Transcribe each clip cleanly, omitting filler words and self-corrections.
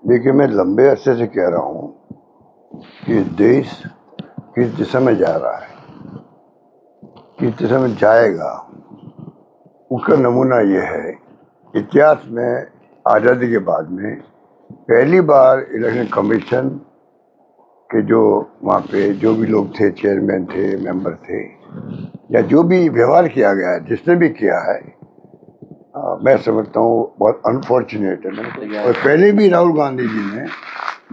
देखिए, मैं लंबे अरसे से कह रहा हूँ कि देश किस दिशा में जा रहा है, किस दिशा में जाएगा, उसका नमूना ये है। इतिहास में आज़ादी के बाद में पहली बार इलेक्शन कमीशन के जो वहाँ पे जो भी लोग थे, चेयरमैन थे, मेंबर थे, या जो भी व्यवहार किया गया है, जिसने भी किया है, मैं समझता हूँ बहुत अनफॉर्चुनेट है। और पहले भी राहुल गांधी जी ने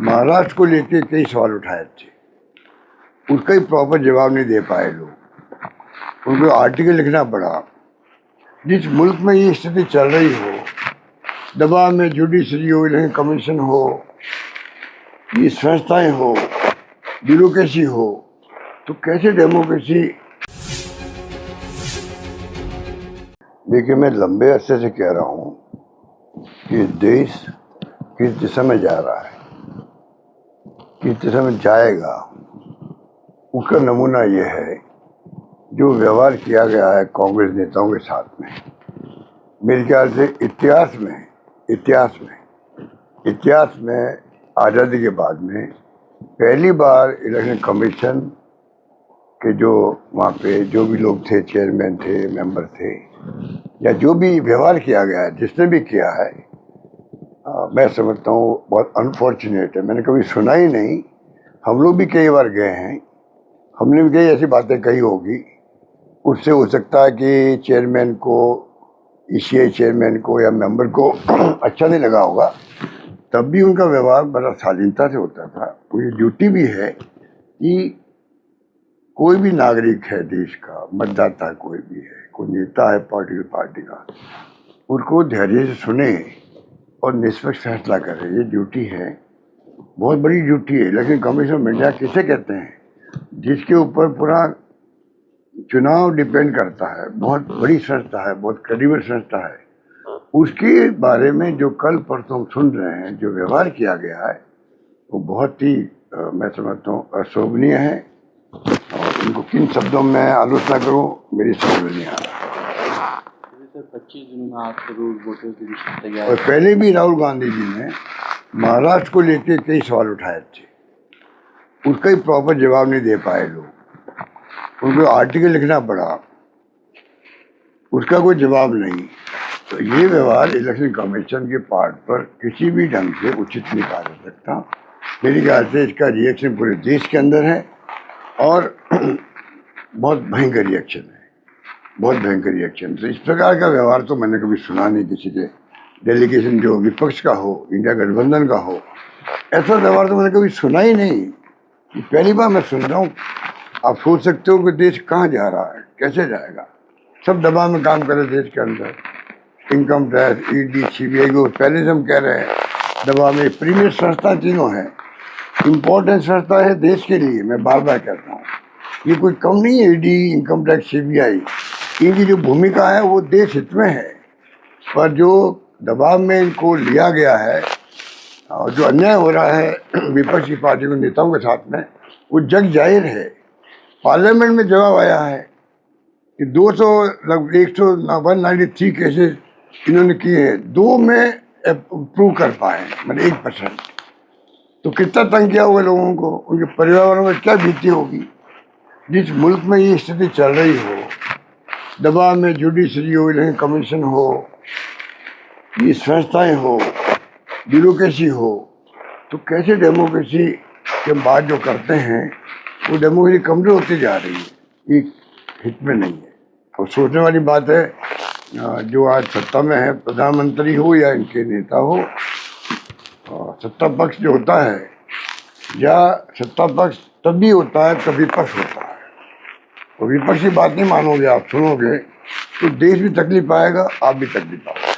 महाराष्ट्र को लेके कई सवाल उठाए थे, उसका ही प्रॉपर जवाब नहीं दे पाए लोग। उनको आर्टिकल लिखना पड़ा। जिस मुल्क में ये स्थिति चल रही हो, दबाव में जुडिशरी हो, इलेक्शन कमीशन हो, ये संस्थाएं हो, ब्यूरोक्रेसी हो, तो कैसे डेमोक्रेसी। देखिए, मैं लंबे अरसे से कह रहा हूँ कि देश किस दिशा में जा रहा है, किस दिशा में जाएगा, उसका नमूना ये है जो व्यवहार किया गया है कांग्रेस नेताओं के साथ में। मेरे ख्याल से इतिहास में आज़ादी के बाद में पहली बार इलेक्शन कमीशन के जो वहाँ पे जो भी लोग थे, चेयरमैन थे, मेंबर थे, या जो भी व्यवहार किया गया है, जिसने भी किया है, मैं समझता हूँ बहुत अनफॉर्चुनेट है। मैंने कभी सुना ही नहीं। हम लोग भी कई बार गए हैं, हमने भी कई ऐसी बातें कही होगी। उससे हो सकता है कि चेयरमैन को, ईसीआई चेयरमैन को या मेंबर को अच्छा नहीं लगा होगा, तब भी उनका व्यवहार बड़ा शालीनता से होता था। तो ये ड्यूटी भी है कि कोई भी नागरिक है देश का, मतदाता कोई भी है, कोई नेता है पॉलिटिकल पार्टी का, उनको धैर्य से सुने और निष्पक्ष फैसला करे। ये ड्यूटी है, बहुत बड़ी ड्यूटी है। इलेक्शन कमीशन ऑफ इंडिया किसे कहते हैं? जिसके ऊपर पूरा चुनाव डिपेंड करता है। बहुत बड़ी संस्था है, बहुत क्रेडिबल संस्था है। उसके बारे में जो कल परसों सुन रहे हैं, जो व्यवहार किया गया है, वो बहुत ही मैं समझता हूँ अशोभनीय है। और उनको किन शब्दों में आलोचना करूँ, मेरी समझ में नहीं आ रहा। 25 जून में आज जरूर वोटों की लिस्ट तैयार। और पहले भी राहुल गांधी जी ने महाराष्ट्र को लेके कई सवाल उठाए थे, उसका ही प्रॉपर जवाब नहीं दे पाए लोग। उनको आर्टिकल लिखना पड़ा, उसका कोई जवाब नहीं। तो ये व्यवहार इलेक्शन कमीशन के पार्ट पर किसी भी ढंग से उचित नहीं कहा जा सकता। मेरे ख्याल से इसका रिएक्शन पूरे देश के अंदर है और बहुत भयंकर रिएक्शन है, बहुत भयंकर रिएक्शन। तो इस प्रकार का व्यवहार तो मैंने कभी सुना नहीं किसी के डेलीगेशन, जो विपक्ष का हो, इंडिया गठबंधन का हो। ऐसा व्यवहार तो मैंने कभी सुना ही नहीं। पहली बार मैं सुन रहा हूँ। आप सोच सकते हो कि देश कहाँ जा रहा है, कैसे जाएगा। सब दबाव में काम कर रहे देश के अंदर। इनकम टैक्स, ईडी, सीबीआई को पहले से हम कह रहे हैं दबाव में। प्रीमियर संस्था तीनों है, इम्पोर्टेंट संस्था है देश के लिए। मैं बार बार कहता हूँ, ये कोई कम नहीं है। ईडी, इनकम टैक्स, सीबीआई, इनकी जो भूमिका है वो देश हित में है। पर जो दबाव में इनको लिया गया है और जो अन्याय हो रहा है विपक्षी पार्टी के नेताओं के साथ में, वो जग जाहिर है। पार्लियामेंट में जवाब आया है कि 200 लगभग 193 केसेस इन्होंने किए हैं, 2 में अप्रूव कर पाए, मतलब 1%। तो कितना तंग किया होगा लोगों को, उनके परिवार वालों में क्या बीती होगी। जिस मुल्क में ये स्थिति चल रही हो, दबाव में जुडिशरी हो, इलेक्शन कमीशन हो, ये संस्थाएं हो, ब्यूरोक्रेसी हो, तो कैसे डेमोक्रेसी के बाद जो करते हैं वो डेमोक्रेसी कमजोर होती जा रही है। ये हित में नहीं है। और सोचने वाली बात है, जो आज सत्ता में है, प्रधानमंत्री हो या इनके नेता हो, सत्ता पक्ष जो होता है, या सत्ता पक्ष तभी होता है तब विपक्ष होता है। तो विपक्ष की बात नहीं मानोगे, आप सुनोगे, तो देश भी तकलीफ पाएगा, आप भी तकलीफ पाओगे।